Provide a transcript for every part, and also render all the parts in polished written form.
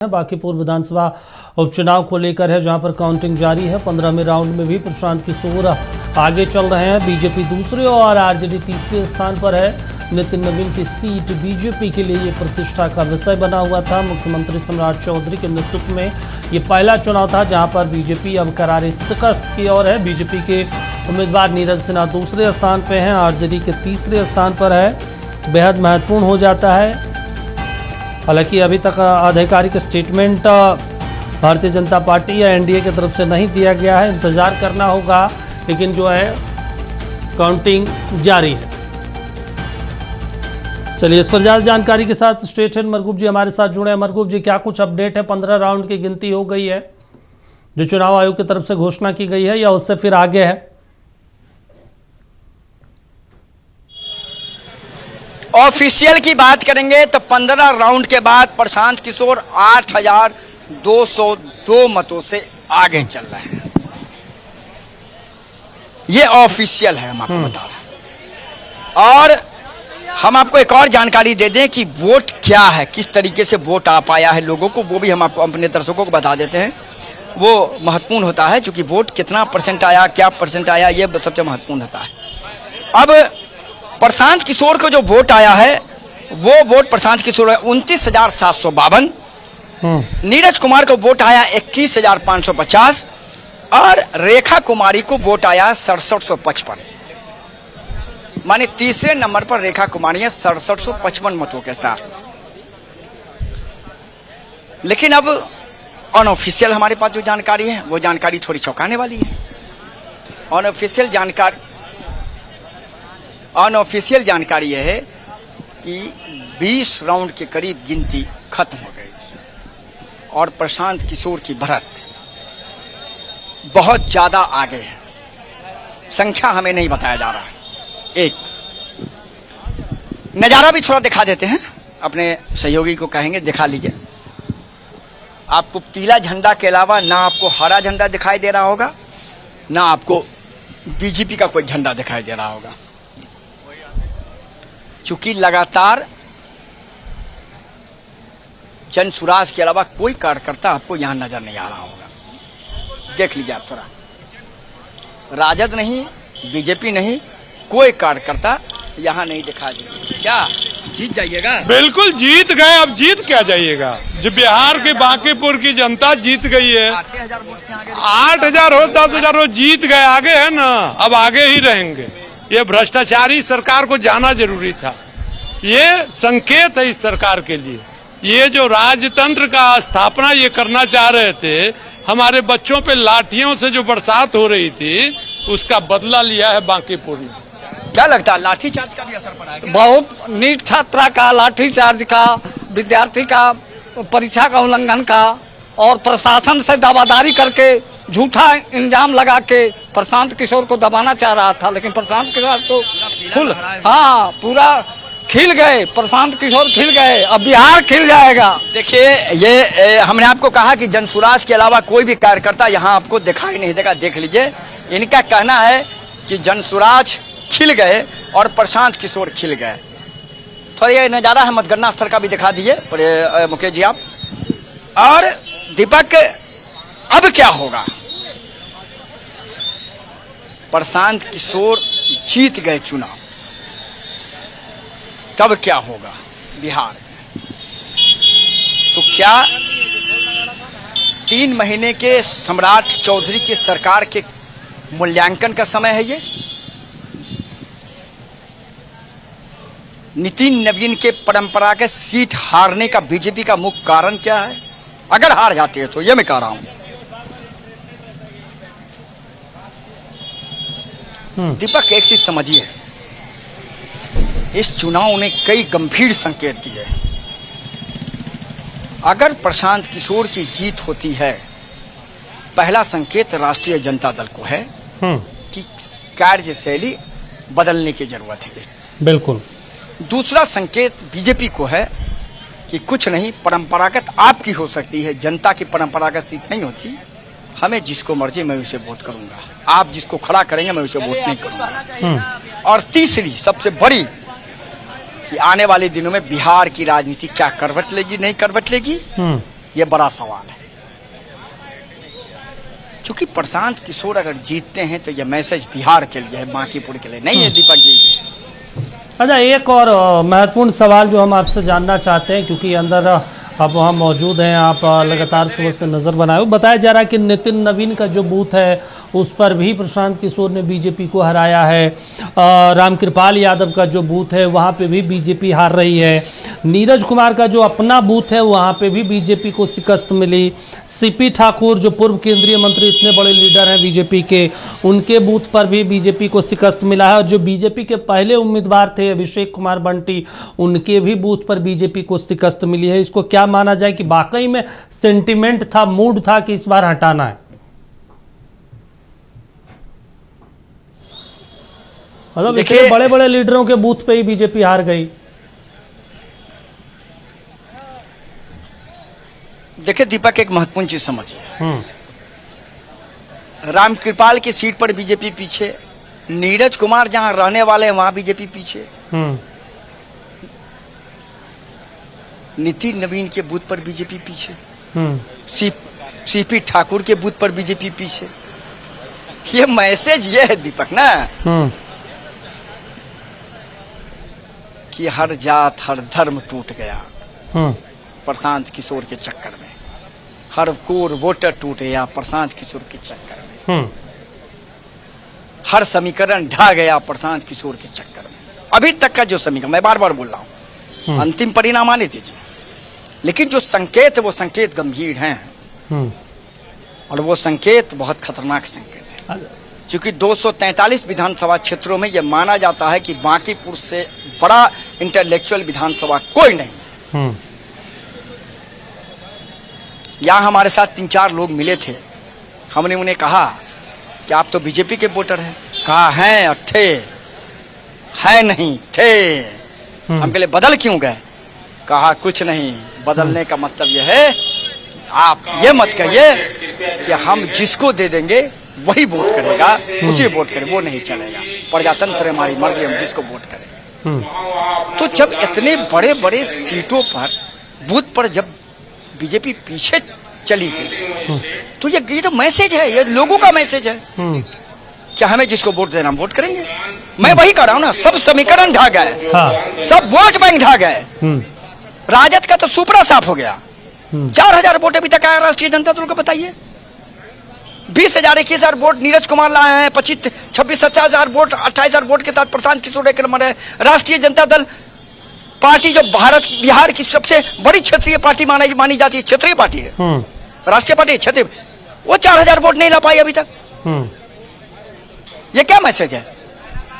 बांकीपुर विधानसभा उपचुनाव को लेकर है, जहां पर काउंटिंग जारी है। 15वें राउंड में भी प्रशांत किशोर आगे चल रहे हैं। बीजेपी दूसरे और आरजेडी तीसरे स्थान पर है। नितिन नवीन की सीट बीजेपी के लिए ये प्रतिष्ठा का विषय बना हुआ था। मुख्यमंत्री सम्राट चौधरी के नेतृत्व में ये पहला चुनाव था जहां पर बीजेपी अब करारी शिकस्त की ओर है। बीजेपी के उम्मीदवार नीरज सिन्हा दूसरे स्थान पर हैं, आरजेडी के तीसरे स्थान पर है। बेहद महत्वपूर्ण हो जाता है। हालांकि अभी तक आधिकारिक स्टेटमेंट भारतीय जनता पार्टी या एनडीए की तरफ से नहीं दिया गया है, इंतजार करना होगा, लेकिन जो है काउंटिंग जारी है। चलिए इस पर ज्यादा जानकारी के साथ स्टेट हेड मरगूब जी हमारे साथ जुड़े हैं। मरगूब जी, क्या कुछ अपडेट है? 15 राउंड की गिनती हो गई है जो चुनाव आयोग की तरफ से घोषणा की गई है, या उससे फिर आगे है? ऑफिशियल की बात करेंगे तो 15 राउंड के बाद प्रशांत किशोर 8,202 मतों से आगे चल रहे हैं। ये ऑफिशियल है, हम आपको बता रहे हैं। और हम आपको एक और जानकारी दे दें कि वोट क्या है, किस तरीके से वोट आ पाया है लोगों को, वो भी हम आपको अपने दर्शकों को बता देते हैं। वो महत्वपूर्ण होता है, क्योंकि वोट कितना परसेंट आया, क्या परसेंट आया, ये सबसे महत्वपूर्ण होता है। अब प्रशांत किशोर को जो वोट आया है, वो वोट प्रशांत किशोर 29,752। नीरज कुमार को वोट आया 21,550 और रेखा कुमारी को वोट आया 6755। माने तीसरे नंबर पर रेखा कुमारी है 6755 मतों के साथ। लेकिन अब अनऑफिशियल हमारे पास जो जानकारी है, वो जानकारी थोड़ी चौंकाने वाली है। अनऑफिशियल जानकारी यह है कि 20 राउंड के करीब गिनती खत्म हो गई और प्रशांत किशोर की बढ़त बहुत ज्यादा आगे है। संख्या हमें नहीं बताया जा रहा है। एक नजारा भी थोड़ा दिखा देते हैं, अपने सहयोगी को कहेंगे दिखा लीजिए। आपको पीला झंडा के अलावा ना आपको हरा झंडा दिखाई दे रहा होगा, ना आपको बीजेपी का कोई झंडा दिखाई दे रहा होगा। चूंकि लगातार जन सुराज के अलावा कोई कार्यकर्ता आपको यहां नजर नहीं आ रहा होगा। देख लीजिए आप थोड़ा, राजद नहीं, बीजेपी नहीं, कोई कार्यकर्ता यहां नहीं दिखा देगा। क्या जीत जाइएगा? बिल्कुल जीत गए। अब जीत क्या जाइएगा? जो बिहार के बांकीपुर की जनता जीत गई है। 8,000 वोट से आगे, 8,000 हो 10,000 हो, जीत गए, आगे है ना, अब आगे ही रहेंगे। ये भ्रष्टाचारी सरकार को जाना जरूरी था। ये संकेत है इस सरकार के लिए। ये जो राजतंत्र का स्थापना ये करना चाह रहे थे, हमारे बच्चों पे लाठियों से जो बरसात हो रही थी, उसका बदला लिया है बांकीपुर ने। क्या लगता है लाठीचार्ज का भी असर पड़ा है? बहुत नीट छात्रा का लाठीचार्ज का, विद्यार्थी का परीक्षा का उल्लंघन का, और प्रशासन से दावादारी करके झूठा इल्जाम लगा के प्रशांत किशोर को दबाना चाह रहा था। लेकिन प्रशांत किशोर तो पूरा खिल गए। प्रशांत किशोर खिल गए, अब बिहार खिल जाएगा। देखिए, ये हमने आपको कहा कि जनसुराज के अलावा कोई भी कार्यकर्ता यहाँ आपको दिखाई नहीं देगा। देख लीजिए, इनका कहना है कि जनसुराज खिल गए और प्रशांत किशोर खिल गए। थोड़ा ये नजारा है मतगणना स्थल का भी दिखा दीजिए मुकेश जी आप। और दीपक, अब क्या होगा? प्रशांत किशोर जीत गए चुनाव, तब क्या होगा बिहार में? तो क्या 3 महीने के सम्राट चौधरी की सरकार के मूल्यांकन का समय है ये? नितिन नवीन के परंपरा के सीट हारने का बीजेपी का मुख्य कारण क्या है? अगर हार जाती है तो, ये मैं कह रहा हूं। दीपक, एक चीज समझिए, इस चुनाव ने कई गंभीर संकेत दिए। अगर प्रशांत किशोर की जीत होती है, पहला संकेत राष्ट्रीय जनता दल को है कि कार्यशैली बदलने की जरूरत है। बिल्कुल। दूसरा संकेत बीजेपी को है कि कुछ नहीं, परंपरागत आपकी हो सकती है, जनता की परंपरागत सीट नहीं होती। हमें जिसको मर्जी मैं उसे वोट करूंगा, आप जिसको खड़ा करेंगे मैं उसे वोट नहीं करूंगा। और तीसरी सबसे बड़ी कि आने वाले दिनों में बिहार की राजनीति क्या करवट लेगी, नहीं करवट लेगी, ये बड़ा सवाल है। क्योंकि प्रशांत किशोर अगर जीतते हैं तो ये मैसेज बिहार के लिए है, बांकीपुर के लिए नहीं है दीपक जी। अच्छा, एक और महत्वपूर्ण सवाल जो हम आपसे जानना चाहते हैं, क्योंकि अंदर आप वहाँ मौजूद हैं, आप लगातार सुबह से नज़र बनाए हो, बताया जा रहा है कि नितिन नवीन का जो बूथ है उस पर भी प्रशांत किशोर ने बीजेपी को हराया है। रामकृपाल यादव का जो बूथ है वहाँ पे भी बीजेपी हार रही है। नीरज कुमार का जो अपना बूथ है वहाँ पे भी बीजेपी को शिकस्त मिली। सीपी ठाकुर जो पूर्व केंद्रीय मंत्री, इतने बड़े लीडर हैं बीजेपी के, उनके बूथ पर भी बीजेपी को शिकस्त मिला है। और जो बीजेपी के पहले उम्मीदवार थे अभिषेक कुमार बंटी, उनके भी बूथ पर बीजेपी को शिकस्त मिली है। इसको क्या माना जाए कि वाकई में सेंटिमेंट था, मूड था कि इस बार हटाना है? मतलब इतने बड़े बड़े लीडरों के बूथ पे ही बीजेपी हार गई। देखिए दीपक, एक महत्वपूर्ण चीज समझिए। रामकृपाल की सीट पर बीजेपी पीछे, नीरज कुमार जहां रहने वाले हैं वहां बीजेपी पीछे, नितिन नवीन के बूथ पर बीजेपी पीछे, सीपी ठाकुर के बूथ पर बीजेपी पीछे। ये मैसेज ये है दीपक ना कि हर जात हर धर्म टूट गया प्रशांत किशोर के चक्कर में, हर कोर वोटर टूट गया प्रशांत किशोर के चक्कर में, हर समीकरण ढा गया प्रशांत किशोर के चक्कर में। अभी तक का जो समीकरण, मैं बार बार बोल रहा हूं, अंतिम परिणाम आने दीजिए, लेकिन जो संकेत है वो संकेत गंभीर हैं और वो संकेत बहुत खतरनाक संकेत है। क्योंकि 243 विधानसभा क्षेत्रों में यह माना जाता है कि बांकीपुर से बड़ा इंटेलेक्चुअल विधानसभा कोई नहीं है। यहाँ हमारे साथ 3-4 लोग मिले थे, हमने उन्हें कहा कि आप तो बीजेपी के वोटर हैं। कहा हैं और थे, है नहीं थे। हम कहले बदल क्यों गए? कहा कुछ नहीं, बदलने का मतलब यह है आप ये मत कहिए कि हम जिसको दे देंगे वही वोट करेगा, उसी वोट करे, वो नहीं चलेगा। प्रजातंत्र हमारी मर्जी, हम जिसको वोट करें। तो जब इतने बड़े बड़े सीटों पर बूथ पर जब बीजेपी पीछे चली गई तो ये तो मैसेज है, ये लोगों का मैसेज है कि हमें जिसको वोट देना हम वोट करेंगे। मैं वही कह रहा हूँ ना, सब समीकरण ढा गए, सब वोट बैंक ढा गए। राजद का तो सुपड़ा साफ हो गया। 4000 वोट अभी तक आया राष्ट्रीय जनता दल को, बताइए। 20,000 21,000 वोट नीरज कुमार लाए हैं, 26-27,000 वोट, 28,000 वोट के साथ प्रशांत किशोर एक नंबर है। राष्ट्रीय जनता दल पार्टी जो बिहार की सबसे बड़ी क्षेत्रीय पार्टी मानी जाती है, क्षेत्रीय पार्टी है, राष्ट्रीय पार्टी क्षेत्रीय, वो 4,000 वोट नहीं ला पाई अभी तक। ये क्या मैसेज है?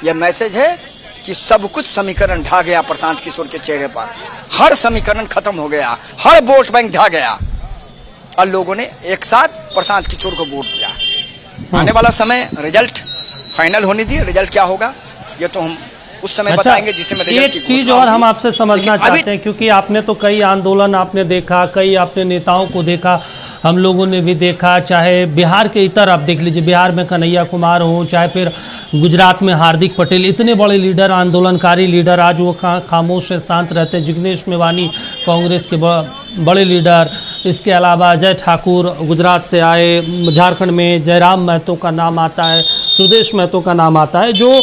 ये मैसेज है कि सब कुछ समीकरण ढा गया प्रशांत किशोर के चेहरे पर, हर समीकरण खत्म हो गया, हर वोट बैंक ढा गया और लोगों ने एक साथ प्रशांत किशोर को वोट दिया। आने वाला समय रिजल्ट फाइनल होने दिए, रिजल्ट क्या होगा ये तो हम उस समय बताएंगे जिससे मैं रिजल्ट एक चीज और हम आपसे समझना चाहते हैं, क्योंकि आपने तो कई आंदोलन आपने देखा, कई आपने नेताओं को देखा, हम लोगों ने भी देखा, चाहे बिहार के इतर आप देख लीजिए, बिहार में कन्हैया कुमार हो, चाहे फिर गुजरात में हार्दिक पटेल, इतने बड़े लीडर, आंदोलनकारी लीडर, आज वो खामोश है, शांत रहते हैं। जिग्नेश मेवानी कांग्रेस के बड़े लीडर, इसके अलावा अजय ठाकुर गुजरात से आए, झारखंड में जयराम महतो का नाम आता है, सुदेश महतो का नाम आता है, जो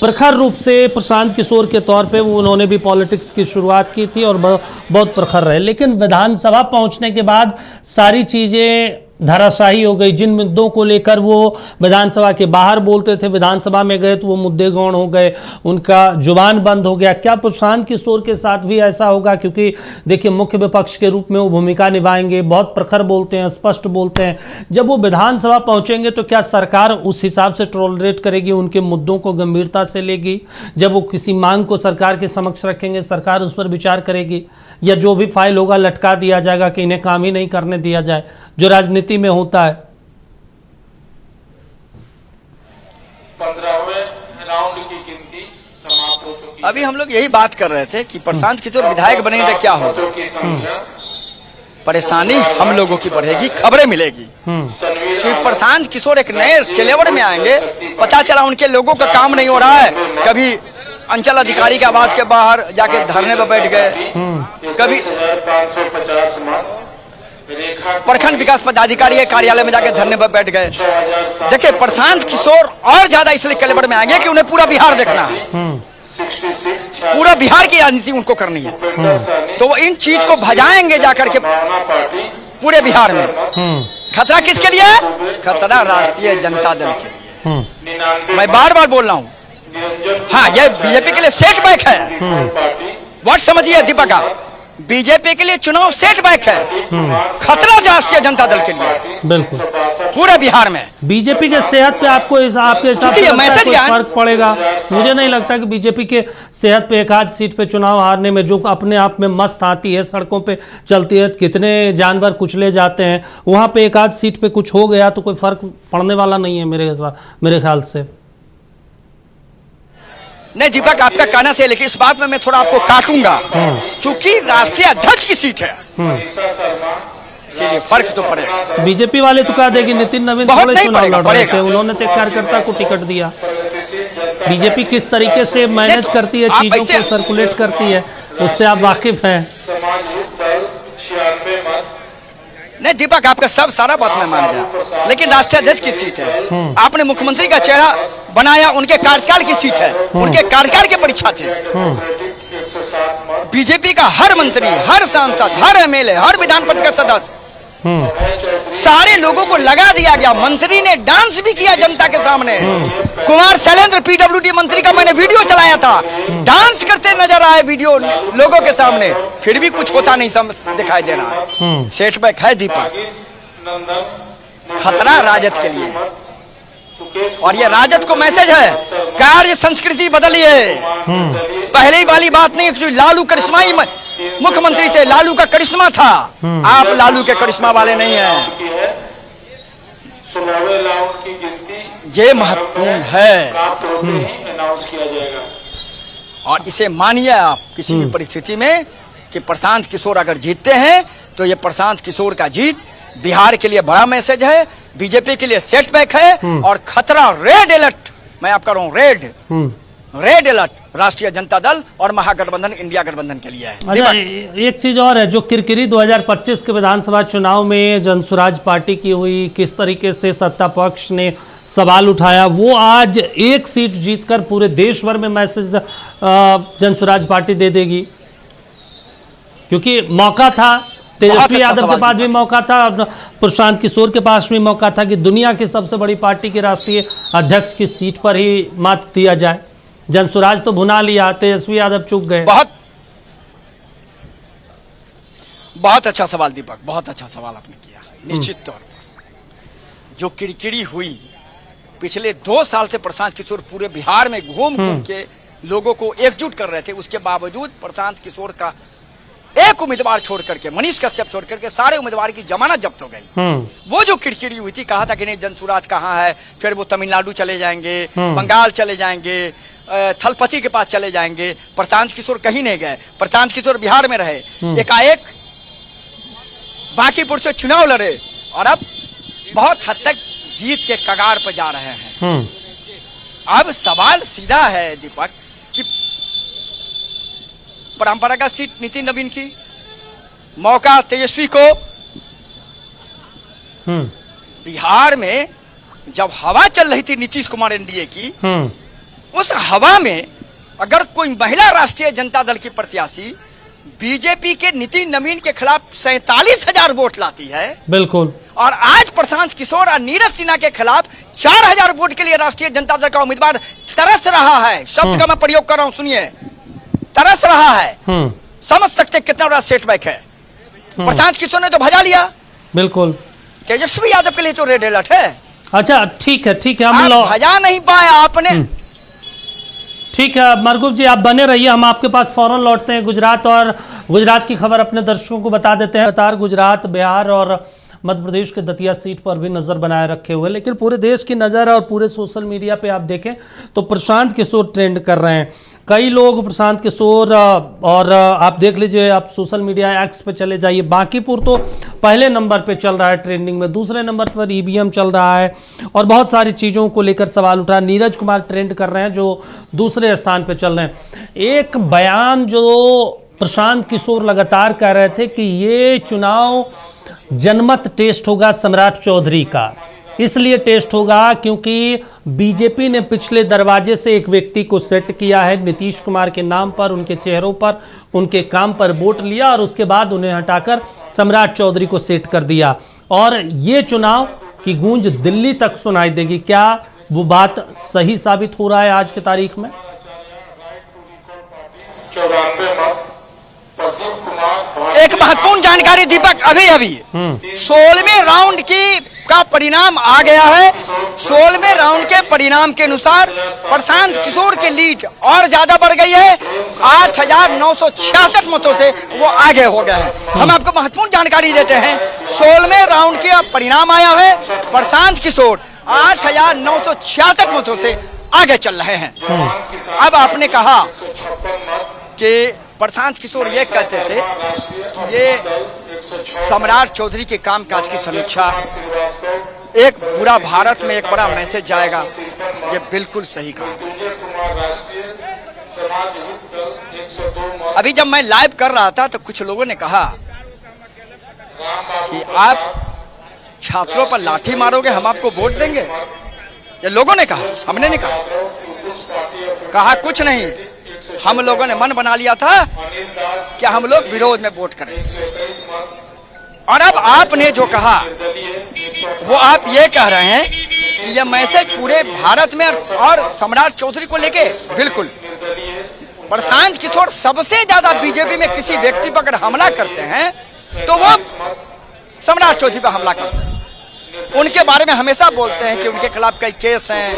प्रखर रूप से प्रशांत किशोर के तौर पे वो उन्होंने भी पॉलिटिक्स की शुरुआत की थी और बहुत प्रखर रहे। लेकिन विधानसभा पहुंचने के बाद सारी चीज़ें धराशायी हो गई। जिन मुद्दों को लेकर वो विधानसभा के बाहर बोलते थे, विधानसभा में गए तो वो मुद्दे गौण हो गए, उनका जुबान बंद हो गया। क्या प्रशांत किशोर के साथ भी ऐसा होगा? क्योंकि देखिए मुख्य विपक्ष के रूप में वो भूमिका निभाएंगे, बहुत प्रखर बोलते हैं, स्पष्ट बोलते हैं। जब वो विधानसभा पहुंचेंगे तो क्या सरकार उस हिसाब से टॉलरेट करेगी, उनके मुद्दों को गंभीरता से लेगी? जब वो किसी मांग को सरकार के समक्ष रखेंगे, सरकार उस पर विचार करेगी, या जो भी फाइल होगा लटका दिया जाएगा कि इन्हें काम ही नहीं करने दिया जाए, जो राजनीति में होता है? 15वें राउंड की गिनती समाप्त हो चुकी है। अभी हम लोग यही बात कर रहे थे कि प्रशांत किशोर विधायक बनेंगे तो क्या होगा। परेशानी हम लोगों की बढ़ेगी, खबरें मिलेगी कि प्रशांत किशोर एक नए क्लेवर में आएंगे। पता चला उनके लोगों का काम नहीं हो रहा है, कभी अंचल अधिकारी के आवास के बाहर जाके धरने पर बैठ गए, कभी 550 मत प्रखंड विकास पदाधिकारी के कार्यालय में जाके धरने पर बैठ गए। देखिए प्रशांत किशोर और ज्यादा इसलिए कलेबर में आ गए कि उन्हें पूरा बिहार देखना है, पूरा बिहार की राजनीति उनको करनी है, तो वो इन चीज को भजाएंगे जाकर के पूरे बिहार में। खतरा किसके लिए है? खतरा राष्ट्रीय जनता दल के लिए। मैं बार बार बोल रहा हूँ, हाँ ये बीजेपी के लिए सेट बैक है। वर्ड समझिए दीपक आप, बीजेपी के लिए चुनाव सेट बैक है, खतरा राष्ट्रीय जनता दल के लिए बिल्कुल पूरे बिहार में। बीजेपी के सेहत पे आपको आपके हिसाब से लगता है कोई फर्क पड़ेगा? मुझे नहीं लगता कि बीजेपी के सेहत पे एक आध सीट पे चुनाव हारने में, जो अपने आप में मस्त आती है, सड़कों पे चलती है, कितने जानवर कुचले जाते हैं, वहां पे एक आध सीट पे कुछ हो गया तो कोई फर्क पड़ने वाला नहीं है मेरे ख्याल से। नहीं दीपक आपका कहना सही, लेकिन इस बात में मैं थोड़ा आपको काटूंगा, क्योंकि राष्ट्रीय अध्यक्ष की सीट है, इसीलिए फर्क तो पड़ेगा। तो बीजेपी वाले तो कह देगी नितिन नवीन थोड़े चुनाव लड़ रहे थे, उन्होंने तो एक कार्यकर्ता को टिकट दिया। बीजेपी किस तरीके से मैनेज करती है, चीजों को सर्कुलेट करती है, उससे आप वाकिफ हैं। नहीं दीपक आपका सब सारा बात मैं मान गया, लेकिन राष्ट्रीय अध्यक्ष की सीट है, आपने मुख्यमंत्री का चेहरा बनाया, उनके कार्यकाल की सीट है, उनके कार्यकाल के परीक्षा थे। बीजेपी का हर मंत्री, हर सांसद, हर एमएलए, हर विधान परिषद का सदस्य, सारे लोगों को लगा दिया गया। मंत्री ने डांस भी किया जनता के सामने। कुमार शैलेंद्र पीडब्ल्यूडी मंत्री का मैंने वीडियो चलाया था, डांस करते नजर आए वीडियो लोगों के सामने, फिर भी कुछ होता नहीं दिखाई दे रहा है। सेटबैक है दीपक, खतरा राजद के लिए, और ये राजद को मैसेज है, कार्य संस्कृति बदलिए। पहले वाली बात नहीं, जो लालू करिश्माई मुख्यमंत्री थे, लालू का करिश्मा था, आप लालू के करिश्मा वाले नहीं हैं। 16वें राउंड की गिनती ये महत्वपूर्ण है, अनाउंस किया जाएगा। और इसे मानिए आप किसी भी परिस्थिति में कि प्रशांत किशोर अगर जीतते हैं तो ये प्रशांत किशोर का जीत बिहार के लिए बड़ा मैसेज है, बीजेपी के लिए सेटबैक है, और खतरा रेड अलर्ट, मैं आप कर रहा हूं रेड अलर्ट राष्ट्रीय जनता दल और महागठबंधन इंडिया गठबंधन के लिए है। अच्छा, एक चीज और है, जो किरकिरी 2025 के विधानसभा चुनाव में जनसुराज पार्टी की हुई, किस तरीके से सत्ता पक्ष ने सवाल उठाया, वो आज एक सीट जीतकर पूरे देश भर में मैसेज जनसुराज पार्टी दे देगी, क्योंकि मौका था, तेजस्वी यादव के पास भी मौका था, प्रशांत किशोर के पास भी मौका था कि दुनिया की सबसे बड़ी पार्टी के राष्ट्रीय अध्यक्ष की सीट पर ही मत दिया जाए। जनसुराज तो भुना लिया, तेजस्वी यादव चूक गए। बहुत अच्छा सवाल दीपक, बहुत अच्छा सवाल आपने किया। निश्चित तौर पर जो किरकिरी हुई पिछले 2 साल से, प्रशांत किशोर पूरे बिहार में घूम घूम के लोगों को एकजुट कर रहे थे, उसके बावजूद प्रशांत किशोर का एक उम्मीदवार छोड़ करके, मनीष कश्यप छोड़ करके सारे उम्मीदवार की जमानत जब्त हो गई। वो जो किरकिरी हुई थी, कहा था कि नहीं जनसुराज कहाँ है, फिर वो तमिलनाडु चले जाएंगे, बंगाल चले जाएंगे, थलपति के पास चले जाएंगे, प्रशांत किशोर कहीं नहीं गए, प्रशांत किशोर बिहार में रहे, एकाएक बांकीपुर से चुनाव लड़े, और अब बहुत हद तक जीत के कगार पर जा रहे हैं। अब सवाल सीधा है दीपक कि परंपरागत सीट नितिन नवीन की, मौका तेजस्वी को। बिहार में जब हवा चल रही थी नीतीश कुमार एनडीए की, उस हवा में अगर कोई महिला राष्ट्रीय जनता दल की प्रत्याशी बीजेपी के नितिन नवीन के खिलाफ 47,000 वोट लाती है, बिल्कुल, और आज प्रशांत किशोर और नीरज सिन्हा के खिलाफ 4,000 वोट के लिए राष्ट्रीय जनता दल का उम्मीदवार तरस रहा है, शब्द का मैं प्रयोग कर रहा हूं, सुनिए, तरस रहा है, समझ सकते कितना बड़ा सेटबैक है। प्रशांत किशोर ने तो भजा लिया, बिल्कुल, तेजस्वी यादव के लिए तो रेड अलर्ट है। अच्छा ठीक है, हम लोग भजा नहीं पाए आपने। ठीक है मरगूब जी, आप बने रहिए, हम आपके पास फौरन लौटते हैं गुजरात, और गुजरात की खबर अपने दर्शकों को बता देते हैं। लगातार गुजरात, बिहार और मध्य प्रदेश के दतिया सीट पर भी नज़र बनाए रखे हुए, लेकिन पूरे देश की नज़र और पूरे सोशल मीडिया पे आप देखें तो प्रशांत किशोर ट्रेंड कर रहे हैं। कई लोग प्रशांत किशोर, और आप देख लीजिए, आप सोशल मीडिया एक्स पे चले जाइए, बांकीपुर तो पहले नंबर पे चल रहा है ट्रेंडिंग में, दूसरे नंबर पर ईवीएम चल रहा है, और बहुत सारी चीज़ों को लेकर सवाल उठा। नीरज कुमार ट्रेंड कर रहे हैं जो दूसरे स्थान पर चल रहे हैं। एक बयान जो प्रशांत किशोर लगातार कह रहे थे कि ये चुनाव जनमत टेस्ट होगा सम्राट चौधरी का। इसलिए टेस्ट होगा क्योंकि बीजेपी ने पिछले दरवाजे से एक व्यक्ति को सेट किया है, नीतीश कुमार के नाम पर, उनके चेहरों पर, उनके काम पर वोट लिया और उसके बाद उन्हें हटाकर सम्राट चौधरी को सेट कर दिया। और ये चुनाव की गूंज दिल्ली तक सुनाई देगी। क्या वो बात सही साबित हो रहा है आज की तारीख में? 94 मत प्रदीप कुमार। एक महत्वपूर्ण जानकारी दीपक, अभी 16वें राउंड का परिणाम आ गया है। 16वें राउंड के परिणाम के अनुसार प्रशांत किशोर की लीड और ज्यादा बढ़ गई है। 8,966 मतों से वो आगे हो गए हैं। हम आपको महत्वपूर्ण जानकारी देते हैं। 16वें राउंड के परिणाम आया है, प्रशांत किशोर 8,966 मतों से आगे चल रहे हैं। अब आपने कहा कि प्रशांत किशोर ये कहते थे कि ये सम्राट चौधरी के कामकाज की समीक्षा, एक पूरा भारत में एक बड़ा मैसेज जाएगा। ये बिल्कुल सही कहा। अभी जब मैं लाइव कर रहा था तो कुछ लोगों ने कहा कि आप छात्रों पर लाठी मारोगे, हम आपको वोट देंगे। ये लोगों ने कहा, हमने नहीं कहा कुछ नहीं। हम लोगों ने मन बना लिया था कि हम लोग विरोध में वोट करेंगे। और अब आपने जो कहा वो आप ये कह रहे हैं कि यह मैसेज पूरे भारत में और सम्राट चौधरी को लेके, बिल्कुल। प्रशांत किशोर सबसे ज्यादा बीजेपी में किसी व्यक्ति पर अगर हमला करते हैं तो वो सम्राट चौधरी पर हमला करते हैं। उनके बारे में हमेशा बोलते हैं कि उनके खिलाफ कई केस हैं,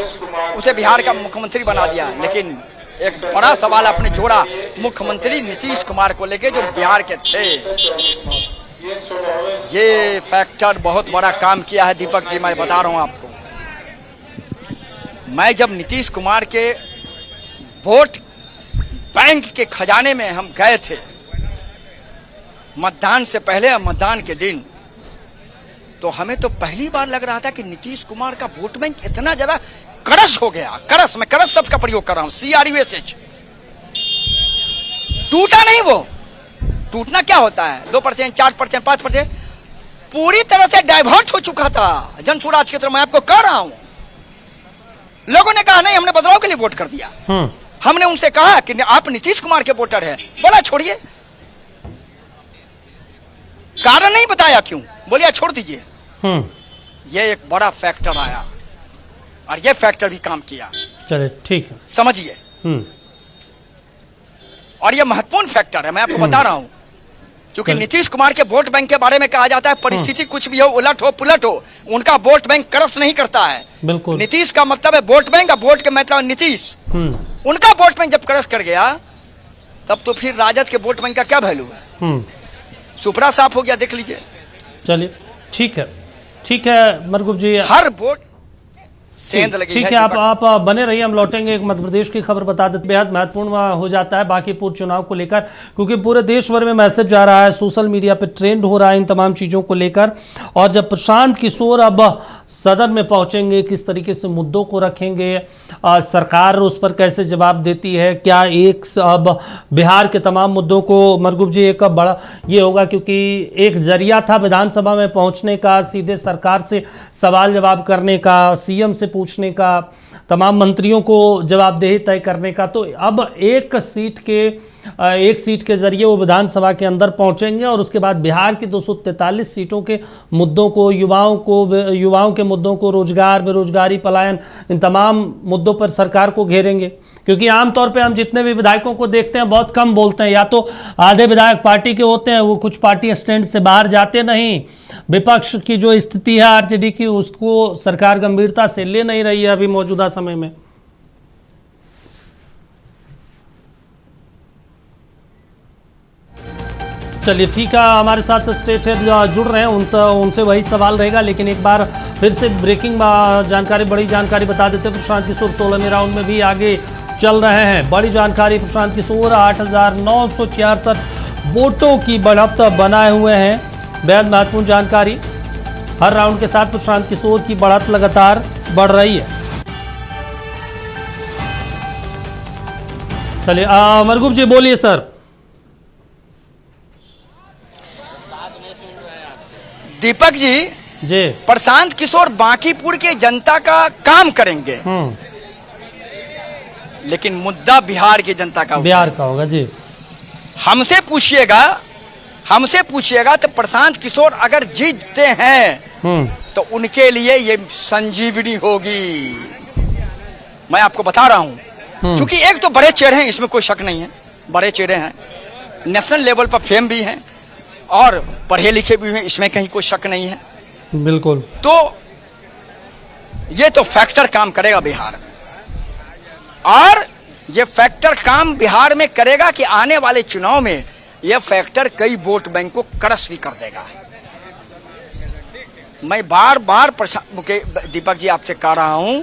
उसे बिहार का मुख्यमंत्री बना दिया। लेकिन एक बड़ा सवाल आपने जोड़ा मुख्यमंत्री नीतीश कुमार को लेके, जो बिहार के थे। ये फैक्टर बहुत बड़ा काम किया है दीपक जी, मैं बता रहा हूं आपको। मैं जब नीतीश कुमार के वोट बैंक के खजाने में हम गए थे मतदान से पहले और मतदान के दिन, तो हमें तो पहली बार लग रहा था कि नीतीश कुमार का वोट बैंक इतना ज्यादा करस हो गया। करस, मैं करस शब्द का प्रयोग कर रहा हूं, CRUSH। टूटा नहीं वो। टूटना क्या होता है? 2%, 4%, 5%। पूरी तरह से डाइवर्ट हो चुका था जनसुराज के तरफ। मैं आपको कह रहा हूं, लोगों ने कहा नहीं, हमने बदलाव के लिए वोट कर दिया। हमने उनसे कहा कि आप नीतीश कुमार के वोटर हैं। बोला छोड़िए, कारण नहीं बताया क्यों, बोलिए छोड़ दीजिए। ये एक बड़ा फैक्टर आया और ये फैक्टर भी काम किया। चलिए ठीक है, समझिए। और ये महत्वपूर्ण फैक्टर है, मैं आपको बता रहा हूं। क्योंकि नीतीश कुमार के वोट बैंक के बारे में कहा जाता है परिस्थिति कुछ भी हो, उलट हो पुलट हो, उनका वोट बैंक करस नहीं करता है। बिल्कुल। नीतीश का मतलब है वोट बैंक, और वोट के मतलब नीतीश। उनका वोट बैंक जब करस कर गया तब तो फिर राजद के वोट बैंक का क्या वैल्यू है? सुपड़ा साफ हो गया, देख लीजिए। चलिए ठीक है, ठीक है मरगुब जी, हर वोट सेंध लगी ठीक है। आप बने रहिए, हम लौटेंगे। एक मध्य प्रदेश की खबर बता देते, बेहद महत्वपूर्ण हो जाता है बांकीपुर चुनाव को लेकर, क्योंकि पूरे देश भर में मैसेज जा रहा है, सोशल मीडिया पे ट्रेंड हो रहा है इन तमाम चीज़ों को लेकर। और जब प्रशांत किशोर अब सदन में पहुंचेंगे, किस तरीके से मुद्दों को रखेंगे, सरकार उस पर कैसे जवाब देती है, क्या एक अब बिहार के तमाम मुद्दों को, मरगुब जी, एक बड़ा ये होगा क्योंकि एक जरिया था विधानसभा में पहुंचने का, सीधे सरकार से सवाल जवाब करने का, CM से पूछने का, तमाम मंत्रियों को जवाबदेही तय करने का। तो अब एक सीट के जरिए वो विधानसभा के अंदर पहुंचेंगे और उसके बाद बिहार की 243 सीटों के मुद्दों को, युवाओं के मुद्दों को, रोजगार, बेरोजगारी, पलायन, इन तमाम मुद्दों पर सरकार को घेरेंगे। क्योंकि आमतौर पे हम जितने भी विधायकों को देखते हैं बहुत कम बोलते हैं, या तो आधे विधायक पार्टी के होते हैं, वो कुछ पार्टी स्टैंड से बाहर जाते नहीं। विपक्ष की जो स्थिति है RJD की, उसको सरकार गंभीरता से ले नहीं रही है अभी मौजूदा समय में। चलिए ठीक है, हमारे साथ स्टेट हेड जुड़ रहे हैं, उनसे वही सवाल रहेगा। लेकिन एक बार फिर से ब्रेकिंग जानकारी, बड़ी जानकारी बता देते हैं। प्रशांत किशोर 16वें राउंड में भी आगे चल रहे हैं। बड़ी जानकारी, प्रशांत किशोर 8,966 वोटों की बढ़त बनाए हुए हैं। बेहद महत्वपूर्ण जानकारी। हर राउंड के साथ प्रशांत किशोर की बढ़त लगातार बढ़ रही है। चलिए मरगुब जी बोलिए सर। दीपक जी, जी। प्रशांत किशोर बांकीपुर के जनता का काम करेंगे, लेकिन मुद्दा बिहार की जनता का बिहार का होगा जी। हमसे पूछिएगा तो प्रशांत किशोर अगर जीतते हैं तो उनके लिए ये संजीवनी होगी। मैं आपको बता रहा हूं, क्योंकि एक तो बड़े चेहरे हैं, इसमें कोई शक नहीं है, बड़े चेहरे हैं, नेशनल लेवल पर फेम भी हैं और पढ़े लिखे भी हैं, इसमें कहीं कोई शक नहीं है। बिल्कुल। तो ये तो फैक्टर काम करेगा बिहार में, और ये फैक्टर काम बिहार में करेगा कि आने वाले चुनाव में ये फैक्टर कई वोट बैंक को क्रश भी कर देगा। मैं बार बार दीपक जी आपसे कह रहा हूं,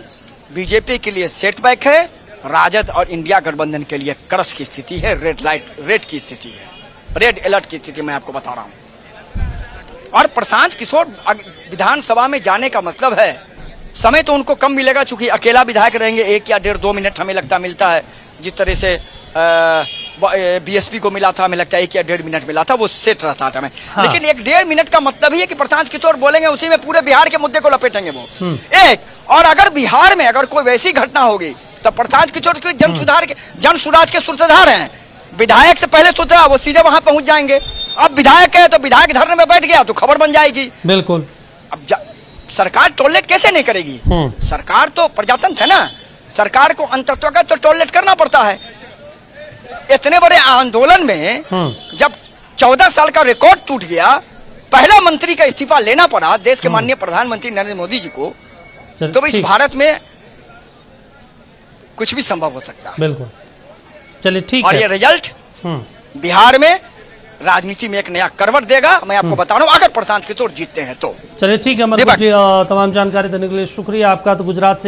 बीजेपी के लिए सेटबैक है, राजद और इंडिया गठबंधन के लिए क्रश की स्थिति है, रेड की स्थिति है, रेड अलर्ट की स्थिति मैं आपको बता रहा हूं। और प्रशांत किशोर विधानसभा में जाने का मतलब है, समय तो उनको कम मिलेगा, चूंकि अकेला विधायक रहेंगे, 1 या 1.5-2 मिनट हमें मिलता है, जिस तरह से बीएसपी को मिला था, हमें लगता है 1 या 1.5 मिनट मिला था, वो सेट रहता था हमें। हाँ। लेकिन 1-1.5 मिनट का मतलब ही है कि प्रशांत किशोर बोलेंगे, उसी में पूरे बिहार के मुद्दे को लपेटेंगे वो एक। और अगर बिहार में अगर कोई वैसी घटना होगी तो प्रशांत किशोर के जन सुराज के सूत्रधार हैं, विधायक से पहले सोचा वो सीधे वहां पहुंच जाएंगे। अब विधायक है तो विधायक धरने में बैठ गया तो खबर बन जाएगी। बिल्कुल। अब सरकार टॉयलेट कैसे नहीं करेगी? सरकार तो प्रजातंत्र है ना, सरकार को अंतत्वगत तो टॉयलेट करना पड़ता है। इतने बड़े आंदोलन में जब 14 साल का रिकॉर्ड टूट गया, पहला मंत्री का इस्तीफा लेना पड़ा देश के माननीय प्रधानमंत्री नरेंद्र मोदी जी को, तो इस भारत में कुछ भी संभव हो सकता है। बिल्कुल। चलिए ठीक है। और ये रिजल्ट बिहार में राजनीति में एक नया करवट देगा, मैं आपको बता रहा हूं, अगर प्रशांत किशोर जीतते हैं तो। चलिए ठीक है अमर जी, तमाम जानकारी देने के लिए शुक्रिया आपका। तो गुजरात से